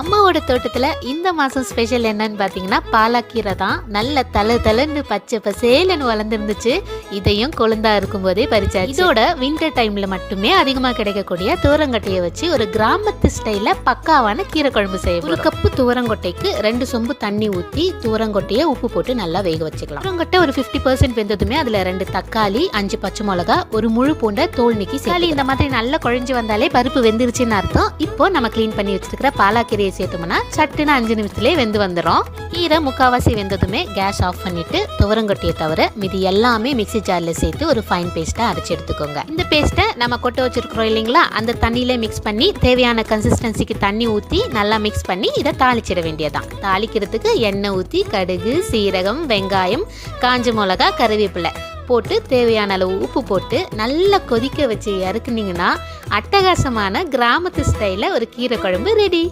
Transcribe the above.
அம்மாவோட தோட்டத்துல இந்த மாசம் ஸ்பெஷல் என்னன்னு பாத்தீங்கன்னா பாலாக்கீரை தான். நல்ல தலன்னு பச்சை பசேலன்னு வளர்ந்துருந்துச்சு. இதையும் கொழுந்தா இருக்கும் போதே பறிச்சாச்சு. இதோட வின்டர் டைம்ல மட்டுமே அதிகமா கிடைக்கக்கூடிய துவரங்கொட்டையை வச்சு ஒரு கிராமத்து ஸ்டைல பக்காவான கீரை குழம்பு செய்ய. ஒரு கப்பு துவரங்கொட்டைக்கு 2 சொம்பு தண்ணி ஊத்தி துவரங்கொட்டையை உப்பு போட்டு நல்லா வேக வச்சுக்கலாம். துவரங்கொட்டை ஒரு 50% வெந்ததுமே அதுல 2 தக்காளி, 5 பச்சை மிளகா, ஒரு முழு பூண்டை தோல் நீக்கி சேர்த்து இந்த மாதிரி நல்லா குழஞ்சு வந்தாலே பருப்பு வெந்துருச்சுன்னு அர்த்தம். இப்போ நம்ம கிளீன் பண்ணி வச்சிருக்கிற பாலாக்கீரை சேர்த்தோம்னா சட்டுன்னு 5 நிமிஷத்துலேயே வெந்து வந்துடும். கீரை முக்காவாசி வெந்ததுமே கேஸ் ஆஃப் பண்ணிட்டு துவரங்கொட்டையை தவிர மீதி எல்லாமே மிக்ஸி ஜாரில் சேர்த்து ஒரு ஃபைன் பேஸ்ட்டாக அரைச்சி எடுத்துக்கோங்க. இந்த பேஸ்ட்டை நம்ம கொட்டை வச்சிருக்கிறோம் இல்லைங்களா, அந்த தண்ணியில மிக்ஸ் பண்ணி தேவையான கன்சிஸ்டன்சிக்கு தண்ணி ஊற்றி நல்லா மிக்ஸ் பண்ணி இதை தாளிச்சிட வேண்டியதான். தாளிக்கிறதுக்கு எண்ணெய் ஊற்றி கடுகு, சீரகம், வெங்காயம், காஞ்ச மிளகா, கருவேப்பிலை போட்டு தேவையான அளவு உப்பு போட்டு நல்லா கொதிக்க வச்சு இறக்குனீங்கன்னா அட்டகாசமான கிராமத்து ஸ்டைலில் ஒரு கீரை குழம்பு ரெடி.